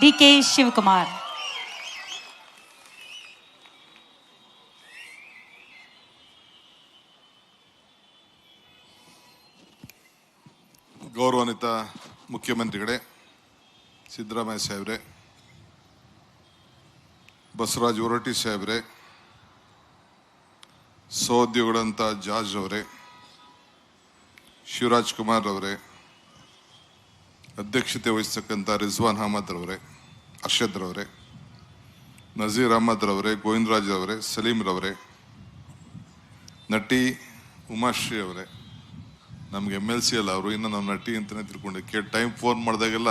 ಡಿ.ಕೆ. ಶಿವಕುಮಾರ್. ಗೌರವಾನ್ವಿತ ಮುಖ್ಯಮಂತ್ರಿಗಳೇ, ಸಿದ್ದರಾಮಯ್ಯ ಸಾಹೇಬ್ರೆ, ಬಸವರಾಜ ಹೊರಟ್ಟಿ ಸಾಹೇಬ್ರೆ, ಸಹೋದ್ಯೋಗಿಗಳಂತ ಜಾರ್ಜ್ ಅವರೇ, ಶಿವರಾಜ್ ಕುಮಾರ್ ಅವರೇ, ಅಧ್ಯಕ್ಷತೆ ವಹಿಸ್ತಕ್ಕಂಥ ರಿಜ್ವಾನ್ ಅಹಮದ್ ರವರೇ, ಅರ್ಷದ್ ರವರೇ, ನಜೀರ್ ಅಹಮದ್ ರವರೇ, ಗೋವಿಂದರಾಜ್ ಅವರೇ, ಸಲೀಂ ರವರೇ, ನಟಿ ಉಮಾಶ್ರೀ ಅವರೇ, ನಮ್ಗೆ MLC ಅಲ್ಲ ಅವರು, ಇನ್ನು ನಾವು ನಟಿ ಅಂತಲೇ ತಿಳ್ಕೊಂಡು ಟೈಮ್ ಫೋನ್ ಮಾಡಿದಾಗೆಲ್ಲ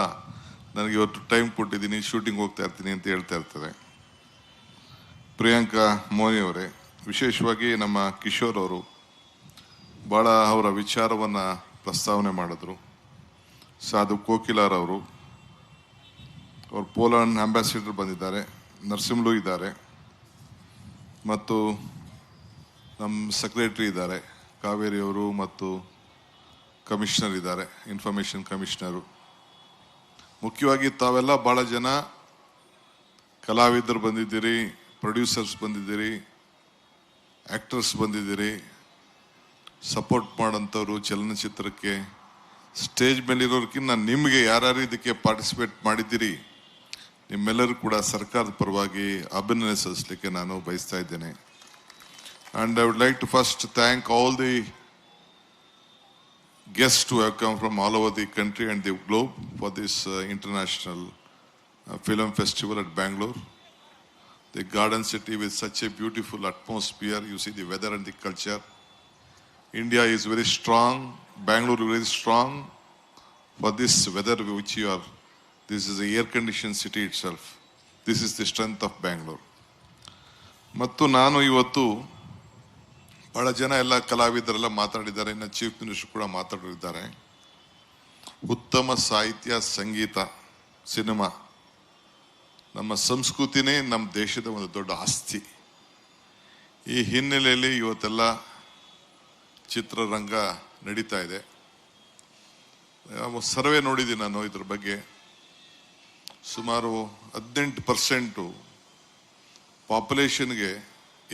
ನನಗೆ ಇವತ್ತು ಟೈಮ್ ಕೊಟ್ಟಿದ್ದೀನಿ, ಶೂಟಿಂಗ್ ಹೋಗ್ತಾ ಇರ್ತೀನಿ ಅಂತ ಹೇಳ್ತಾ ಇರ್ತಾರೆ. ಪ್ರಿಯಾಂಕಾ ಮೋನಿ ಅವರೇ, ವಿಶೇಷವಾಗಿ ನಮ್ಮ ಕಿಶೋರ್ ಅವರು ಭಾಳ ಅವರ ವಿಚಾರವನ್ನು ಪ್ರಸ್ತಾವನೆ ಮಾಡಿದ್ರು. ಸಾಧು ಕೋಕಿಲಾರವರು, ಅವರು ಪೋಲೆಂಡ್ ಅಂಬಾಸಿಡರ್ ಬಂದಿದ್ದಾರೆ, ನರಸಿಂಹಲು ಇದ್ದಾರೆ, ಮತ್ತು ನಮ್ಮ ಸೆಕ್ರೆಟರಿ ಇದ್ದಾರೆ ಕಾವೇರಿ ಅವರು, ಮತ್ತು ಕಮಿಷನರ್ ಇದ್ದಾರೆ, ಇನ್ಫಾರ್ಮೇಷನ್ ಕಮಿಷನರು. ಮುಖ್ಯವಾಗಿ ತಾವೆಲ್ಲ ಭಾಳ ಜನ ಕಲಾವಿದರು ಬಂದಿದ್ದೀರಿ, ಪ್ರೊಡ್ಯೂಸರ್ಸ್ ಬಂದಿದ್ದೀರಿ, ಆ್ಯಕ್ಟರ್ಸ್ ಬಂದಿದ್ದೀರಿ, ಸಪೋರ್ಟ್ ಮಾಡೋಂಥವ್ರು ಚಲನಚಿತ್ರಕ್ಕೆ. ಸ್ಟೇಜ್ ಮೇಲಿರೋರ್ಕಿಂತ ನಿಮಗೆ ಯಾರ್ಯಾರು ಇದಕ್ಕೆ ಪಾರ್ಟಿಸಿಪೇಟ್ ಮಾಡಿದ್ದೀರಿ ನಿಮ್ಮೆಲ್ಲರೂ ಕೂಡ ಸರ್ಕಾರದ ಪರವಾಗಿ ಅಭಿನಂದನೆ ಸಲ್ಲಿಸಲಿಕ್ಕೆ ನಾನು ಬಯಸ್ತಾ ಇದ್ದೇನೆ. And I would like to first thank all the guests who have come from all over the country and the globe for this international film festival at Bangalore. The garden city with such a beautiful atmosphere, you see the weather and the culture. India is very strong, Bangalore is very strong for this weather which you are. This is a air conditioned city itself. This is the strength of Bangalore. ಮತ್ತು ನಾನು ಇವತ್ತು ಭಾಳ ಜನ ಎಲ್ಲ ಕಲಾವಿದರೆಲ್ಲ ಮಾತಾಡಿದ್ದಾರೆ, ಇನ್ನು chief minister ಕೂಡ ಮಾತಾಡಿದ್ದಾರೆ. ಉತ್ತಮ ಸಾಹಿತ್ಯ, ಸಂಗೀತ, ಸಿನಿಮಾ, ನಮ್ಮ ಸಂಸ್ಕೃತಿನೇ ನಮ್ಮ ದೇಶದ ಒಂದು ದೊಡ್ಡ ಆಸ್ತಿ. ಈ ಹಿನ್ನೆಲೆಯಲ್ಲಿ ಇವತ್ತೆಲ್ಲ ಚಿತ್ರರಂಗ ನಡೀತಾ ಇದೆ. ಸರ್ವೆ ನೋಡಿದ್ದೀನಿ ನಾನು ಇದ್ರ ಬಗ್ಗೆ. ಸುಮಾರು 18% ಪಾಪ್ಯುಲೇಷನ್ಗೆ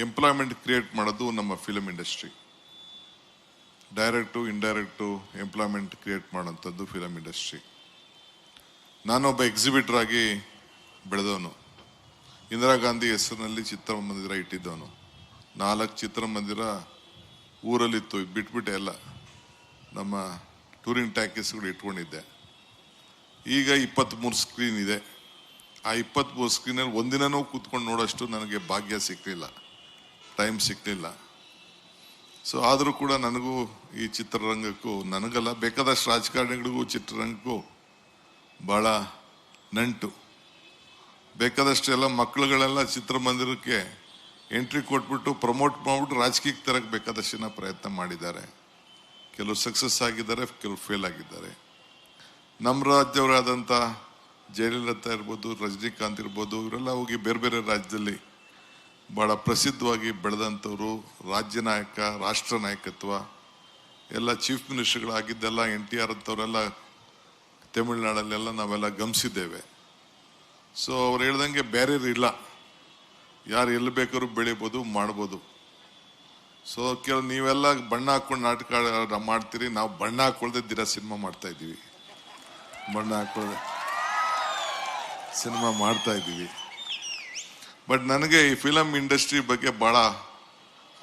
ಎಂಪ್ಲಾಯ್ಮೆಂಟ್ ಕ್ರಿಯೇಟ್ ಮಾಡೋದು ನಮ್ಮ film industry. Direct indirect employment create ಮಾಡೋಂಥದ್ದು ಫಿಲಮ್ ಇಂಡಸ್ಟ್ರಿ. ನಾನೊಬ್ಬ ಎಕ್ಸಿಬಿಟರ್ ಆಗಿ ಬೆಳೆದವನು. ಇಂದಿರಾ ಗಾಂಧಿ ಹೆಸರಿನಲ್ಲಿ ಚಿತ್ರಮಂದಿರ ಇಟ್ಟಿದ್ದವನು. 4 ಚಿತ್ರಮಂದಿರ ಊರಲ್ಲಿತ್ತು, ಬಿಟ್ಬಿಟ್ಟೆ ಎಲ್ಲ ನಮ್ಮ ಟೂರಿಂಗ್ ಟ್ಯಾಕೀಸ್ಗಳು ಇಟ್ಕೊಂಡಿದ್ದೆ. ಈಗ 23 ಸ್ಕ್ರೀನ್ ಇದೆ. ಆ 23 ಸ್ಕ್ರೀನಲ್ಲಿ ಒಂದಿನನೂ ಕೂತ್ಕೊಂಡು ನೋಡೋಷ್ಟು ನನಗೆ ಭಾಗ್ಯ ಸಿಕ್ಕಲಿಲ್ಲ, ಟೈಮ್ ಸಿಕ್ಕಲಿಲ್ಲ. ಸೊ ಆದರೂ ಕೂಡ ನನಗೂ ಈ ಚಿತ್ರರಂಗಕ್ಕೂ, ನನಗಲ್ಲ ಬೇಕಾದಷ್ಟು ರಾಜಕಾರಣಿಗಳಿಗೂ ಚಿತ್ರರಂಗಕ್ಕೂ ಭಾಳ ನಂಟು. ಬೇಕಾದಷ್ಟು ಎಲ್ಲ ಮಕ್ಕಳುಗಳೆಲ್ಲ ಚಿತ್ರಮಂದಿರಕ್ಕೆ ಎಂಟ್ರಿ ಕೊಟ್ಬಿಟ್ಟು ಪ್ರಮೋಟ್ ಮಾಡಿಬಿಟ್ಟು ರಾಜಕೀಯಕ್ಕೆ ತರಕ್ಕೆ ಬೇಕಾದಷ್ಟು ಜನ ಪ್ರಯತ್ನ ಮಾಡಿದ್ದಾರೆ. ಕೆಲವು ಸಕ್ಸಸ್ ಆಗಿದ್ದಾರೆ, ಕೆಲವು ಫೇಲ್ ಆಗಿದ್ದಾರೆ. ನಮ್ಮ ರಾಜ್ಯವರಾದಂಥ ಜಯಲಲಿತಾ ಇರ್ಬೋದು, ರಜನಿಕಾಂತ್ ಇರ್ಬೋದು, ಇವರೆಲ್ಲ ಹೋಗಿ ಬೇರೆ ಬೇರೆ ರಾಜ್ಯದಲ್ಲಿ ಭಾಳ ಪ್ರಸಿದ್ಧವಾಗಿ ಬೆಳೆದಂಥವ್ರು. ರಾಜ್ಯ ನಾಯಕ, ರಾಷ್ಟ್ರ ನಾಯಕತ್ವ ಎಲ್ಲ ಚೀಫ್ ಮಿನಿಸ್ಟರ್ಗಳಾಗಿದ್ದೆಲ್ಲ NTR ಅಂಥವರೆಲ್ಲ ತಮಿಳ್ನಾಡಲ್ಲೆಲ್ಲ ನಾವೆಲ್ಲ ಗಮನಿಸಿದ್ದೇವೆ. ಸೊ ಅವ್ರು ಹೇಳ್ದಂಗೆ ಬ್ಯಾರಿಯರ್ ಇಲ್ಲ, ಯಾರು ಎಲ್ಲಿ ಬೇಕಾದ್ರೂ ಬೆಳಿಬೋದು, ಮಾಡ್ಬೋದು. ಸೊ ನೀವೆಲ್ಲ ಬಣ್ಣ ಹಾಕ್ಕೊಂಡು ನಾಟಕ ಮಾಡ್ತೀರಿ, ನಾವು ಬಣ್ಣ ಹಾಕೊಳ್ದೆ ದಿನ ಸಿನಿಮಾ ಮಾಡ್ತಾ ಇದ್ದೀವಿ, ಬಣ್ಣ ಹಾಕೊಳ್ಳದೆ ಸಿನಿಮಾ ಮಾಡ್ತಾ ಇದ್ದೀವಿ. ಬಟ್ ನನಗೆ ಈ ಫಿಲಮ್ ಇಂಡಸ್ಟ್ರಿ ಬಗ್ಗೆ ಭಾಳ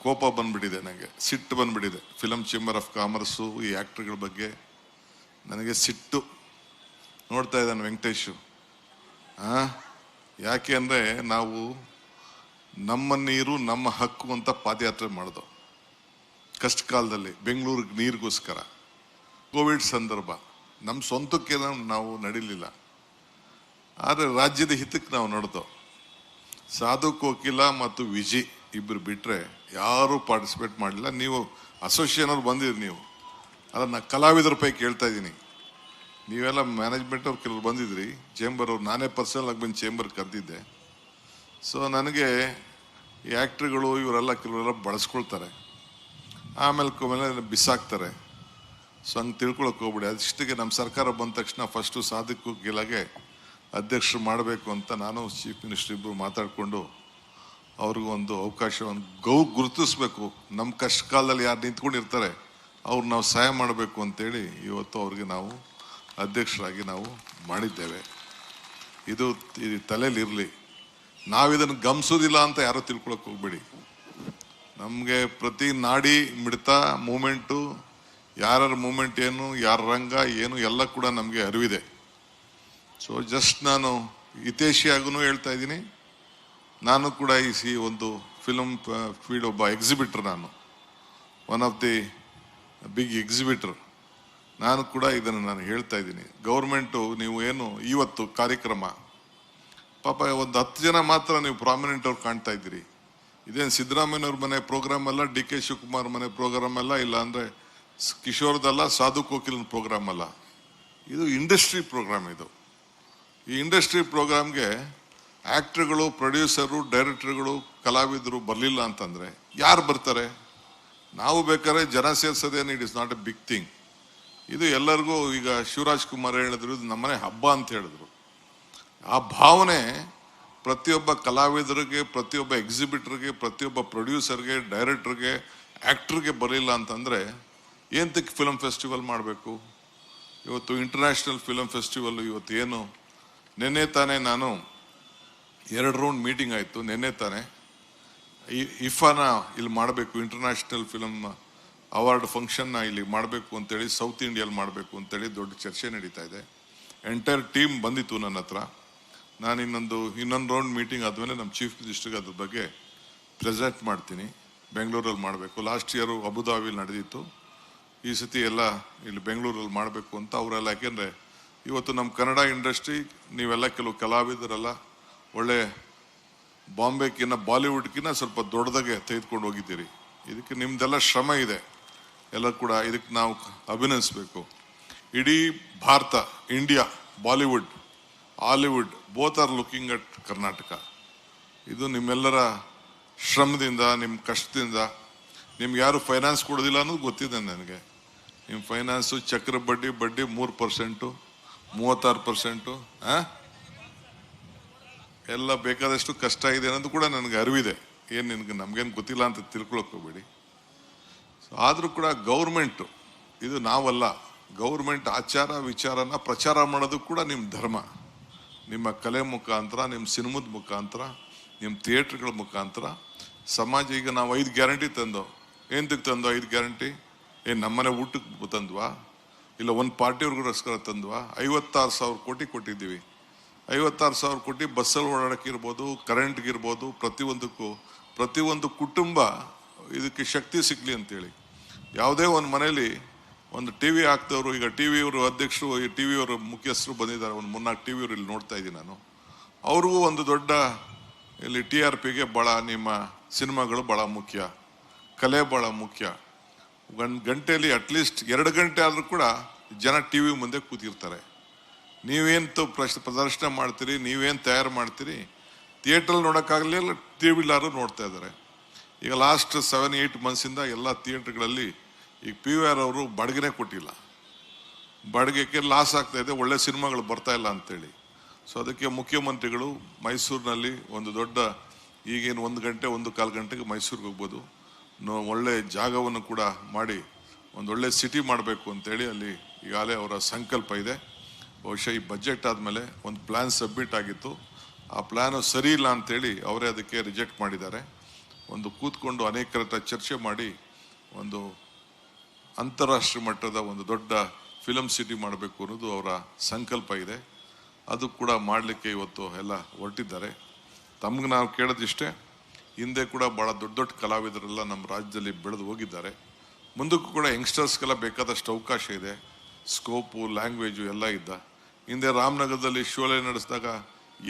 ಕೋಪ ಬಂದ್ಬಿಟ್ಟಿದೆ, ನನಗೆ ಸಿಟ್ಟು ಬಂದ್ಬಿಟ್ಟಿದೆ. ಫಿಲಮ್ ಚೇಂಬರ್ ಆಫ್ ಕಾಮರ್ಸು, ಈ ಆ್ಯಕ್ಟ್ರ್ಗಳ ಬಗ್ಗೆ ನನಗೆ ಸಿಟ್ಟು. ನೋಡ್ತಾ ಇದ್ದಾನೆ ವೆಂಕಟೇಶು. ಯಾಕೆ ಅಂದರೆ ನಾವು ನಮ್ಮ ನೀರು ನಮ್ಮ ಹಕ್ಕು ಅಂತ ಪಾದಯಾತ್ರೆ ಮಾಡಿದೋ ಕಷ್ಟ ಕಾಲದಲ್ಲಿ ಬೆಂಗಳೂರಿಗೆ ನೀರಿಗೋಸ್ಕರ. ಕೋವಿಡ್ ಸಂದರ್ಭ, ನಮ್ಮ ಸ್ವಂತಕ್ಕೆ ನಾವು ನಡೀಲಿಲ್ಲ, ಆದರೆ ರಾಜ್ಯದ ಹಿತಕ್ಕೆ ನಾವು ನಡೆದೋ. ಸಾಧು ಕೋಕಿಲ ಮತ್ತು ವಿಜಿ ಇಬ್ಬರು ಬಿಟ್ಟರೆ ಯಾರೂ ಪಾರ್ಟಿಸಿಪೇಟ್ ಮಾಡಲಿಲ್ಲ. ನೀವು ಅಸೋಸಿಯೇಷನ್ ಅವ್ರು ಬಂದಿದ್ರಿ, ನೀವು ಅಲ್ಲ, ನಾನು ಕಲಾವಿದರ ಪೈಕಿ ಕೇಳ್ತಾ ಇದ್ದೀನಿ. ನೀವೆಲ್ಲ ಮ್ಯಾನೇಜ್ಮೆಂಟ್ ಅವ್ರು ಕೆಲವ್ರು ಬಂದಿದ್ರಿ, ಚೇಂಬರ್ ಅವ್ರು, ನಾನೇ ಪರ್ಸನಲ್ ಆಗಿ ಬಂದು ಚೇಂಬರ್ ಕರೆದಿದ್ದೆ. ಸೊ ನನಗೆ ಈ ಆ್ಯಕ್ಟ್ರುಗಳು ಇವರೆಲ್ಲ ಕೆಲವರೆಲ್ಲ ಬಳಸ್ಕೊಳ್ತಾರೆ, ಆಮೇಲೆ ಬಿಸಾಕ್ತಾರೆ. ಸೊ ಹಂಗೆ ತಿಳ್ಕೊಳಕ್ಕೆ ಹೋಗ್ಬಿಡಿ. ಅದಿಷ್ಟಿಗೆ ನಮ್ಮ ಸರ್ಕಾರ ಬಂದ ತಕ್ಷಣ ಫಸ್ಟು ಸಾಧು ಕೋಕಿಲಾಗೆ ಅಧ್ಯಕ್ಷರು ಮಾಡಬೇಕು ಅಂತ ನಾನು ಚೀಫ್ ಮಿನಿಸ್ಟರ್ ಇಬ್ಬರು ಮಾತಾಡಿಕೊಂಡು ಅವ್ರಿಗೂ ಒಂದು ಅವಕಾಶವನ್ನು ಗುರುತಿಸ್ಬೇಕು. ನಮ್ಮ ಕಷ್ಟ ಕಾಲದಲ್ಲಿ ಯಾರು ನಿಂತ್ಕೊಂಡಿರ್ತಾರೆ ಅವ್ರು ನಾವು ಸಹಾಯ ಮಾಡಬೇಕು ಅಂತೇಳಿ ಇವತ್ತು ಅವ್ರಿಗೆ ನಾವು ಅಧ್ಯಕ್ಷರಾಗಿ ನಾವು ಮಾಡಿದ್ದೇವೆ. ಇದು ತಲೆಯಲ್ಲಿರಲಿ. ನಾವಿದನ್ನು ಗಮನಿಸೋದಿಲ್ಲ ಅಂತ ಯಾರೂ ತಿಳ್ಕೊಳಕ್ಕೆ ಹೋಗ್ಬೇಡಿ. ನಮಗೆ ಪ್ರತಿ ನಾಡಿ ಮಿಡ್ತ ಮೂಮೆಂಟು, ಯಾರ ಮೂಮೆಂಟ್ ಏನು, ಯಾರ ರಂಗ ಏನು ಎಲ್ಲ ಕೂಡ ನಮಗೆ ಅರಿವಿದೆ. ಸೊ ಜಸ್ಟ್ ನಾನು ಹಿತೈಷಿಯಾಗೂ ಹೇಳ್ತಾ ಇದ್ದೀನಿ, ನಾನು ಕೂಡ ಈ ಒಂದು ಫಿಲಮ್ ಫೀಲ್ಡ್ ಒಬ್ಬ ಎಕ್ಸಿಬಿಟರ್, ನಾನು one of the big exhibitor. ನಾನು ಕೂಡ ಇದನ್ನು ನಾನು ಹೇಳ್ತಾ ಇದ್ದೀನಿ. ಗೌರ್ಮೆಂಟು ನೀವು ಏನು ಇವತ್ತು ಕಾರ್ಯಕ್ರಮ ಪಾಪ ಒಂದು 10 ಜನ ಮಾತ್ರ ನೀವು ಪ್ರಾಮಿನೆಂಟ್ ಅವ್ರು ಕಾಣ್ತಾ ಇದ್ದೀರಿ. ಇದೇನು ಸಿದ್ದರಾಮಯ್ಯವ್ರ ಮನೆ ಪ್ರೋಗ್ರಾಮ್ ಅಲ್ಲ, ಡಿ ಕೆ ಶಿವಕುಮಾರ್ ಮನೆ ಪ್ರೋಗ್ರಾಮ್ ಅಲ್ಲ, ಇಲ್ಲ ಅಂದರೆ ಕಿಶೋರ್ದಲ್ಲ, ಸಾಧು ಕೋಕಿಲನ್ ಪ್ರೋಗ್ರಾಮ್ ಅಲ್ಲ. ಇದು ಇಂಡಸ್ಟ್ರಿ ಪ್ರೋಗ್ರಾಮ್. ಇದು ಈ ಇಂಡಸ್ಟ್ರಿ ಪ್ರೋಗ್ರಾಮ್ಗೆ ಆ್ಯಕ್ಟ್ರುಗಳು, ಪ್ರೊಡ್ಯೂಸರು, ಡೈರೆಕ್ಟರ್ಗಳು, ಕಲಾವಿದರು ಬರಲಿಲ್ಲ ಅಂತಂದರೆ ಯಾರು ಬರ್ತಾರೆ? ನಾವು ಬೇಕಾದ್ರೆ ಜನ ಸೇರಿಸೋದೇನು, it is not a big thing. ಇದು ಎಲ್ಲರಿಗೂ ಈಗ ಶಿವರಾಜ್ ಕುಮಾರ್ ಹೇಳಿದ್ರು, ಇದು ನಮ್ಮನೆ ಹಬ್ಬ ಅಂತ ಹೇಳಿದ್ರು. ಆ ಭಾವನೆ ಪ್ರತಿಯೊಬ್ಬ ಕಲಾವಿದರಿಗೆ, ಪ್ರತಿಯೊಬ್ಬ ಎಕ್ಸಿಬಿಟರ್ಗೆ, ಪ್ರತಿಯೊಬ್ಬ ಪ್ರೊಡ್ಯೂಸರ್ಗೆ, ಡೈರೆಕ್ಟರ್ಗೆ, ಆ್ಯಕ್ಟ್ರಿಗೆ ಬರಲಿಲ್ಲ ಅಂತಂದರೆ ಏನಕ್ಕೆ ಫಿಲಮ್ ಫೆಸ್ಟಿವಲ್ ಮಾಡಬೇಕು? ಇವತ್ತು ಇಂಟರ್ನ್ಯಾಷನಲ್ ಫಿಲಮ್ ಫೆಸ್ಟಿವಲ್ ಇವತ್ತು ಏನು ನಿನ್ನೆ ತಾನೇ ನಾನು 2 ರೌಂಡ್ ಮೀಟಿಂಗ್ ಆಯಿತು. ನಿನ್ನೆ ತಾನೇ ಇಫಾನ ಇಲ್ಲಿ ಮಾಡಬೇಕು, ಇಂಟರ್ನ್ಯಾಷನಲ್ ಫಿಲಮ್ ಅವಾರ್ಡ್ ಫಂಕ್ಷನ್ನ ಇಲ್ಲಿ ಮಾಡಬೇಕು ಅಂತೇಳಿ, ಸೌತ್ ಇಂಡಿಯಲ್ಲಿ ಮಾಡಬೇಕು ಅಂತೇಳಿ ದೊಡ್ಡ ಚರ್ಚೆ ನಡೀತಾ ಇದೆ. ಎಂಟೈರ್ ಟೀಮ್ ಬಂದಿತ್ತು ನನ್ನ ಹತ್ರ. ನಾನು ಇನ್ನೊಂದು ರೌಂಡ್ ಮೀಟಿಂಗ್ ಆದಮೇಲೆ ನಮ್ಮ ಚೀಫ್ ಮಿನಿಸ್ಟರ್ಗೆ ಅದ್ರ ಬಗ್ಗೆ ಪ್ರೆಸೆಂಟ್ ಮಾಡ್ತೀನಿ. ಬೆಂಗಳೂರಲ್ಲಿ ಮಾಡಬೇಕು. ಲಾಸ್ಟ್ ಇಯರು ಅಬುದಾಬಿಲಿ ನಡೆದಿತ್ತು. ಈ ಸತಿ ಎಲ್ಲ ಇಲ್ಲಿ ಬೆಂಗಳೂರಲ್ಲಿ ಮಾಡಬೇಕು ಅಂತ ಅವರೆಲ್ಲ. ಯಾಕೆಂದರೆ ಇವತ್ತು ನಮ್ಮ ಕನ್ನಡ ಇಂಡಸ್ಟ್ರಿ ನೀವೆಲ್ಲ ಕೆಲವು ಕಲಾವಿದರೆಲ್ಲ ಒಳ್ಳೆ ಬಾಂಬೆಗಿನ್ನ ಬಾಲಿವುಡ್ಗಿನ್ನ ಸ್ವಲ್ಪ ದೊಡ್ಡದಾಗೆ ತೆಗೆದುಕೊಂಡು ಹೋಗಿದ್ದೀರಿ. ಇದಕ್ಕೆ ನಿಮ್ದೆಲ್ಲ ಶ್ರಮ ಇದೆ. ಎಲ್ಲ ಕೂಡ ಇದಕ್ಕೆ ನಾವು ಅಭಿನಂದಿಸಬೇಕು. ಇಡೀ Bharat, India, Bollywood, Hollywood both are looking at Karnataka. ಇದು ನಿಮ್ಮೆಲ್ಲರ ಶ್ರಮದಿಂದ, ನಿಮ್ಮ ಕಷ್ಟದಿಂದ. ನಿಮ್ಗೆ ಯಾರು ಫೈನಾನ್ಸ್ ಕೊಡೋದಿಲ್ಲ ಅನ್ನೋದು ಗೊತ್ತಿದೆ ನನಗೆ. ನಿಮ್ಮ ಫೈನಾನ್ಸು ಚಕ್ರ ಬಡ್ಡಿ 3%, 36%, ಎಲ್ಲ ಬೇಕಾದಷ್ಟು ಕಷ್ಟ ಇದೆ ಅನ್ನೋದು ಕೂಡ ನನಗೆ ಅರಿವಿದೆ. ಏನು ನಮಗೇನು ಗೊತ್ತಿಲ್ಲ ಅಂತ ತಿಳ್ಕೊಳಕ್ಕೆ ಹೋಗ್ಬೇಡಿ. ಆದರೂ ಕೂಡ ಗೌರ್ಮೆಂಟು, ಇದು ನಾವಲ್ಲ, ಗೌರ್ಮೆಂಟ್ ಆಚಾರ ವಿಚಾರನ ಪ್ರಚಾರ ಮಾಡೋದು ಕೂಡ ನಿಮ್ಮ ಧರ್ಮ. ನಿಮ್ಮ ಕಲೆ ಮುಖಾಂತರ, ನಿಮ್ಮ ಸಿನಿಮಾದ ಮುಖಾಂತರ, ನಿಮ್ಮ ಥಿಯೇಟ್ರ್ಗಳ ಮುಖಾಂತರ ಸಮಾಜ. ಈಗ ನಾವು 5 ಗ್ಯಾರಂಟಿ ತಂದೋ. ಏನಕ್ಕೆ ತಂದೋ 5 ಗ್ಯಾರಂಟಿ? ನಮ್ಮನೆ ಊಟಕ್ಕೆ ತಂದ್ವಾ? ಇಲ್ಲ ಒಂದು ಪಾರ್ಟಿಯವ್ರಿಗೋಸ್ಕರ ತಂದ್ವಾ? 56,000 ಕೋಟಿ ಕೊಟ್ಟಿದ್ದೀವಿ. 56,000 ಕೋಟಿ ಬಸ್ಸಲ್ಲಿ ಓಡಾಡೋಕ್ಕಿರ್ಬೋದು, ಕರೆಂಟ್ಗಿರ್ಬೋದು, ಪ್ರತಿಯೊಂದು ಕುಟುಂಬ ಇದಕ್ಕೆ ಶಕ್ತಿ ಸಿಗಲಿ ಅಂತೇಳಿ. ಯಾವುದೇ ಒಂದು ಮನೇಲಿ ಒಂದು TV ಹಾಕ್ದವರು, ಈಗ TV ಅವರು ಅಧ್ಯಕ್ಷರು, ಈ TV ಅವರು ಮುಖ್ಯಸ್ಥರು ಬಂದಿದ್ದಾರೆ. ಒಂದು 3-4 TV ಅವರು ಇಲ್ಲಿ ನೋಡ್ತಾ ಇದ್ದೀನಿ ನಾನು. ಅವ್ರಿಗೂ ಒಂದು ದೊಡ್ಡ ಇಲ್ಲಿ TRPಗೆ ಭಾಳ ನಿಮ್ಮ ಸಿನಿಮಾಗಳು ಭಾಳ ಮುಖ್ಯ, ಕಲೆ ಭಾಳ ಮುಖ್ಯ. ಗಂಟೆಯಲ್ಲಿ ಅಟ್ಲೀಸ್ಟ್ 2 ಗಂಟೆ ಆದರೂ ಕೂಡ ಜನ TV ಮುಂದೆ ಕೂತಿರ್ತಾರೆ. ನೀವೇನು ಪ್ರದರ್ಶನ ಮಾಡ್ತೀರಿ, ನೀವೇನು ತಯಾರು ಮಾಡ್ತೀರಿ, ಥಿಯೇಟ್ರಲ್ಲಿ ನೋಡೋಕ್ಕಾಗಲಿಲ್ಲ, TV ನೋಡ್ತಾ ಇದ್ದಾರೆ. ಈಗ ಲಾಸ್ಟ್ 7-8 ಮಂತ್ಸಿಂದ ಎಲ್ಲ ಥಿಯೇಟ್ರ್ಗಳಲ್ಲಿ ಈಗ PVR ಅವರು ಬಾಡಿಗೆನೇ ಕೊಟ್ಟಿಲ್ಲ. ಬಾಡಿಗೆಗೆ ಲಾಸ್ ಆಗ್ತಾ ಇದೆ, ಒಳ್ಳೆ ಸಿನಿಮಾಗಳು ಬರ್ತಾ ಇಲ್ಲ ಅಂತೇಳಿ. ಸೊ ಅದಕ್ಕೆ ಮುಖ್ಯಮಂತ್ರಿಗಳು ಮೈಸೂರಿನಲ್ಲಿ ಒಂದು ದೊಡ್ಡ, ಈಗೇನು 1 ಗಂಟೆ 1-1/4 ಗಂಟೆಗೆ ಮೈಸೂರಿಗೆ ಹೋಗ್ಬೋದು, ಒಳ್ಳೆ ಜಾಗವನ್ನು ಕೂಡ ಮಾಡಿ ಒಂದೊಳ್ಳೆ ಸಿಟಿ ಮಾಡಬೇಕು ಅಂತೇಳಿ ಅಲ್ಲಿ ಈಗಾಗಲೇ ಅವರ ಸಂಕಲ್ಪ ಇದೆ. ಬಹುಶಃ ಈ ಬಜೆಟ್ ಆದಮೇಲೆ ಒಂದು ಪ್ಲ್ಯಾನ್ ಸಬ್ಮಿಟ್ ಆಗಿತ್ತು. ಆ ಪ್ಲ್ಯಾನು ಸರಿ ಇಲ್ಲ ಅಂತೇಳಿ ಅವರೇ ಅದಕ್ಕೆ ರಿಜೆಕ್ಟ್ ಮಾಡಿದ್ದಾರೆ. ಒಂದು ಕೂತ್ಕೊಂಡು ಅನೇಕರ ಹತ್ರ ಚರ್ಚೆ ಮಾಡಿ ಒಂದು ಅಂತಾರಾಷ್ಟ್ರೀಯ ಮಟ್ಟದ ಒಂದು ದೊಡ್ಡ ಫಿಲಮ್ ಸಿಟಿ ಮಾಡಬೇಕು ಅನ್ನೋದು ಅವರ ಸಂಕಲ್ಪ ಇದೆ. ಅದು ಕೂಡ ಮಾಡಲಿಕ್ಕೆ ಇವತ್ತು ಎಲ್ಲ ಹೊರಟಿದ್ದಾರೆ. ತಮ್ಗೆ ನಾವು ಕೇಳೋದಿಷ್ಟೇ, ಹಿಂದೆ ಕೂಡ ಭಾಳ ದೊಡ್ಡ ಕಲಾವಿದರೆಲ್ಲ ನಮ್ಮ ರಾಜ್ಯದಲ್ಲಿ ಬೆಳೆದು ಹೋಗಿದ್ದಾರೆ. ಮುಂದಕ್ಕೂ ಕೂಡ ಯಂಗ್ಸ್ಟರ್ಸ್ಗೆಲ್ಲ ಬೇಕಾದಷ್ಟು ಅವಕಾಶ ಇದೆ. ಸ್ಕೋಪು, ಲ್ಯಾಂಗ್ವೇಜು ಎಲ್ಲ ಇದ್ದ. ಹಿಂದೆ ರಾಮನಗರದಲ್ಲಿ ಶೋಲೆ ನಡೆಸಿದಾಗ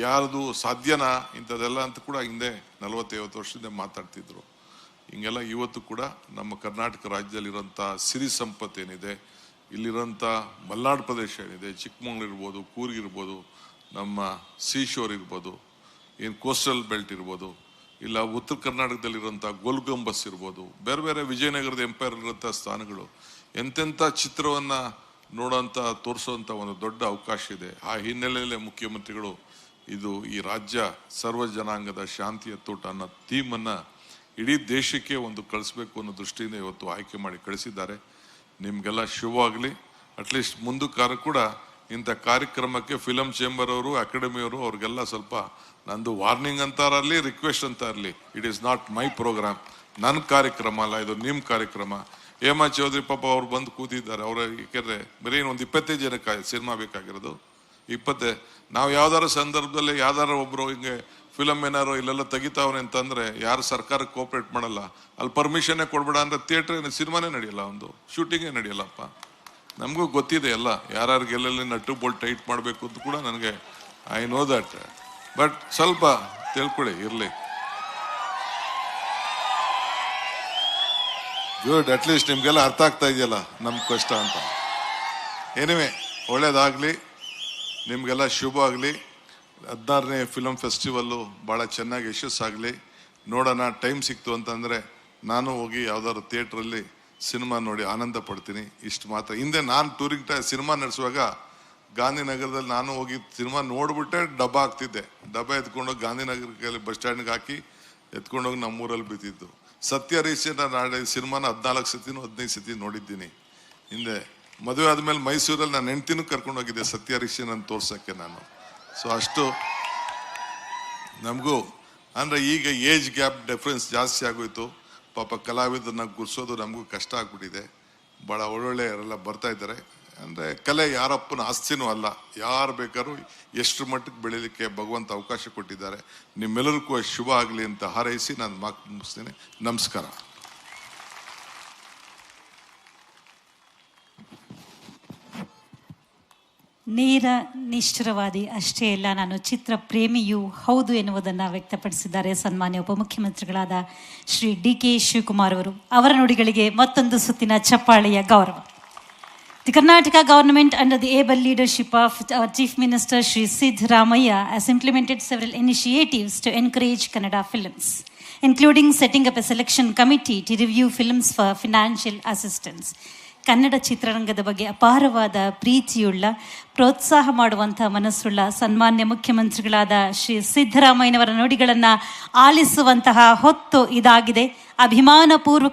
ಯಾರ್ದು ಸಾಧ್ಯನಾ ಇಂಥದ್ದೆಲ್ಲ ಅಂತ ಕೂಡ ಹಿಂದೆ 40-50 ವರ್ಷದಿಂದ ಮಾತಾಡ್ತಿದ್ರು. ಹಿಂಗೆಲ್ಲ ಇವತ್ತು ಕೂಡ ನಮ್ಮ ಕರ್ನಾಟಕ ರಾಜ್ಯದಲ್ಲಿರೋಂಥ ಸಿರಿ ಸಂಪತ್ತೇನಿದೆ, ಇಲ್ಲಿರೋಂಥ ಮಲೆನಾಡು ಪ್ರದೇಶ ಏನಿದೆ, ಚಿಕ್ಕಮಗಳೂರು ಇರ್ಬೋದು, ಕೂರ್ಗ್ ಇರ್ಬೋದು, ನಮ್ಮ ಸೀಶೋರ್ ಇರ್ಬೋದು, ಏನು ಕೋಸ್ಟಲ್ ಬೆಲ್ಟ್ ಇರ್ಬೋದು, ಇಲ್ಲ ಉತ್ತರ ಕರ್ನಾಟಕದಲ್ಲಿರೋಂಥ ಗೋಲ್ಗುಂಬಸ್ ಇರ್ಬೋದು, ಬೇರೆ ಬೇರೆ ವಿಜಯನಗರದ ಎಂಪೈರ್ ಇರೋಂಥ ಸ್ಥಾನಗಳು, ಎಂತೆಂಥ ಚಿತ್ರವನ್ನು ನೋಡೋಂಥ ತೋರಿಸೋಂಥ ಒಂದು ದೊಡ್ಡ ಅವಕಾಶ ಇದೆ. ಆ ಹಿನ್ನೆಲೆಯಲ್ಲೇ ಮುಖ್ಯಮಂತ್ರಿಗಳು ಈ ರಾಜ್ಯ ಸರ್ವ ಜನಾಂಗದ ಶಾಂತಿಯ ತೋಟ ಅನ್ನೋ ಥೀಮನ್ನು ಇಡೀ ದೇಶಕ್ಕೆ ಒಂದು ಕಳಿಸ್ಬೇಕು ಅನ್ನೋ ದೃಷ್ಟಿಯಿಂದ ಇವತ್ತು ಆಯ್ಕೆ ಮಾಡಿ ಕಳಿಸಿದ್ದಾರೆ. ನಿಮಗೆಲ್ಲ ಶುಭವಾಗಲಿ. ಅಟ್ಲೀಸ್ಟ್ ಮುಂದಕ್ಕಾರ ಕೂಡ ಇಂಥ ಕಾರ್ಯಕ್ರಮಕ್ಕೆ ಫಿಲಮ್ ಚೇಂಬರ್ ಅವರು, ಅಕಾಡೆಮಿಯವರು, ಅವ್ರಿಗೆಲ್ಲ ಸ್ವಲ್ಪ ನಂದು ವಾರ್ನಿಂಗ್ ಅಂತಾರಲ್ಲಿ, ರಿಕ್ವೆಸ್ಟ್ ಅಂತ ಇರಲಿ. It is not my programme, ನನ್ನ ಕಾರ್ಯಕ್ರಮ ಅಲ್ಲ, ಇದು ನಿಮ್ಮ ಕಾರ್ಯಕ್ರಮ. ಹೇಮಾ ಚೌಧರಿ ಪಾಪ ಅವ್ರು ಬಂದು ಕೂತಿದ್ದಾರೆ. ಅವ್ರ ಯಾಕೆಂದರೆ ಬರೀ ಒಂದು 25 ಜನಕ್ಕೆ ಸಿನಿಮಾ ಬೇಕಾಗಿರೋದು. 20 ನಾವು ಯಾವ್ದಾರ ಸಂದರ್ಭದಲ್ಲಿ ಯಾವ್ದಾರ ಒಬ್ಬರು ಹಿಂಗೆ ಫಿಲಮ್ ಏನಾರು ಇಲ್ಲೆಲ್ಲ ತೆಗಿತಾವ್ರೆ ಅಂತಂದರೆ ಯಾರು ಸರ್ಕಾರಕ್ಕೆ ಕೋಆಪ್ರೇಟ್ ಮಾಡಲ್ಲ. ಅಲ್ಲಿ ಪರ್ಮಿಷನ್ನೇ ಕೊಡ್ಬೇಡ ಅಂದರೆ ಥಿಯೇಟ್ರ್ ಸಿನಿಮಾನೇ ನಡೆಯಲ್ಲ, ಒಂದು ಶೂಟಿಂಗೇ ನಡೆಯಲ್ಲಪ್ಪ. ನಮಗೂ ಗೊತ್ತಿದೆ ಎಲ್ಲ, ಯಾರ್ಯಾರಿಗೆ ಎಲ್ಲೆಲ್ಲಿ ನಟ್ಟು ಬೋಲ್ಟ್ ಟೈಟ್ ಮಾಡಬೇಕು ಅಂತ ಕೂಡ ನನಗೆ ಐ ನೋ ದಟ್. ಬಟ್ ಸ್ವಲ್ಪ ತಿಳ್ಕೊಳ್ಳಿ ಇರಲಿ. ಗುಡ್, ಅಟ್ಲೀಸ್ಟ್ ನಿಮಗೆಲ್ಲ ಅರ್ಥ ಆಗ್ತಾ ಇದೆಯಲ್ಲ ನಮ್ಮ ಕಷ್ಟ ಅಂತ. ಏನಿವೆ, ಒಳ್ಳೇದಾಗಲಿ, ನಿಮಗೆಲ್ಲ ಶುಭ ಆಗಲಿ. 16ನೇ ಫಿಲಮ್ ಫೆಸ್ಟಿವಲ್ಲು ಭಾಳ ಚೆನ್ನಾಗಿ ಯಶಸ್ಸಾಗಲಿ. ನೋಡೋಣ, ಟೈಮ್ ಸಿಕ್ತು ಅಂತಂದರೆ ನಾನು ಹೋಗಿ ಯಾವ್ದಾದ್ರು ಥಿಯೇಟ್ರಲ್ಲಿ ಸಿನಿಮಾ ನೋಡಿ ಆನಂದ ಪಡ್ತೀನಿ. ಇಷ್ಟು ಮಾತ್ರ. ಹಿಂದೆ ನಾನು ಟೂರಿಂಗ್ ಸಿನಿಮಾ ನಡೆಸುವಾಗ ಗಾಂಧಿನಗರದಲ್ಲಿ ನಾನು ಹೋಗಿ ಸಿನಿಮಾ ನೋಡ್ಬಿಟ್ಟೆ ಡಬ್ಬ ಹಾಕ್ತಿದ್ದೆ. ಡಬ್ಬ ಎತ್ಕೊಂಡೋಗಿ ಗಾಂಧಿನಗರಕ್ಕೆ ಬಸ್ ಸ್ಟ್ಯಾಂಡ್ಗೆ ಹಾಕಿ ಎತ್ಕೊಂಡೋಗಿ ನಮ್ಮೂರಲ್ಲಿ ಬಿದ್ದಿದ್ದು. ಸತ್ಯ ಹರಿಶ್ಚಂದ್ರ ನಾಳೆ ಸಿನಿಮಾನ 14 ಸತಿನೂ 15 ಸತಿ ನೋಡಿದ್ದೀನಿ. ಹಿಂದೆ ಮದುವೆ ಆದಮೇಲೆ ಮೈಸೂರಲ್ಲಿ ನಾನು ಹೆಂಡ್ತಿನೂ ಕರ್ಕೊಂಡೋಗಿದ್ದೆ ಸತ್ಯ ಹರಿಶ್ಚಂದ್ರನ್ ತೋರ್ಸೋಕ್ಕೆ ನಾನು. ಸೊ ಅಷ್ಟು ನಮಗೂ ಅಂದರೆ ಈಗ ಏಜ್ ಗ್ಯಾಪ್ ಡಿಫ್ರೆನ್ಸ್ ಜಾಸ್ತಿ ಆಗೋಯ್ತು. ಪಾಪ ಕಲಾವಿದರನ್ನ ಗುರ್ಸೋದು ನಮಗೂ ಕಷ್ಟ ಆಗ್ಬಿಟ್ಟಿದೆ. ಭಾಳ ಒಳ್ಳೊಳ್ಳೆಯವರೆಲ್ಲ ಬರ್ತಾ ಇದ್ದಾರೆ. ಅಂದರೆ ಕಲೆ ಯಾರಪ್ಪನ ಆಸ್ತಿನೂ ಅಲ್ಲ, ಯಾರು ಬೇಕಾದ್ರೂ ಎಷ್ಟು ಮಟ್ಟಕ್ಕೆ ಬೆಳೀಲಿಕ್ಕೆ ಭಗವಂತ ಅವಕಾಶ ಕೊಟ್ಟಿದ್ದಾರೆ. ನಿಮ್ಮೆಲ್ಲರಿಗೂ ಶುಭ ಆಗಲಿ ಅಂತ ಹಾರೈಸಿ ನಾನು ಮಾತು ಮುಗಿಸ್ತೇನೆ. ನಮಸ್ಕಾರ. ನೇರ ನಿಷ್ಠುರವಾದಿ ಅಷ್ಟೇ ಅಲ್ಲ, ನಾನು ಚಿತ್ರ ಪ್ರೇಮಿಯೂ ಹೌದು ಎನ್ನುವುದನ್ನು ವ್ಯಕ್ತಪಡಿಸಿದ್ದಾರೆ ಸನ್ಮಾನ್ಯ ಉಪಮುಖ್ಯಮಂತ್ರಿಗಳಾದ ಶ್ರೀ DK ಶಿವಕುಮಾರ್ ಅವರು. ಅವರ ನುಡಿಗಳಿಗೆ ಮತ್ತೊಂದು ಸುತ್ತಿನ ಚಪ್ಪಾಳೆಯ ಗೌರವ. The Karnataka government, under the able leadership of our Chief Minister Shri Siddaramaiah, has implemented several initiatives to encourage Kannada films, including setting up a selection committee to review films for financial assistance. Kannada ಚಿತ್ರರಂಗದ ಬಗ್ಗೆ ಅಪಾರವಾದ ಪ್ರೀತಿಯುಳ್ಳ, ಪ್ರೋತ್ಸಾಹ ಮಾಡುವಂಥ ಮನಸ್ಸುಳ್ಳ ಸನ್ಮಾನ್ಯ ಮುಖ್ಯಮಂತ್ರಿಗಳಾದ ಶ್ರೀ ಸಿದ್ದರಾಮಯ್ಯನವರ ನುಡಿಗಳನ್ನು ಆಲಿಸುವಂತಹ ಹೊತ್ತು ಇದಾಗಿದೆ. ಅಭಿಮಾನಪೂರ್ವಕ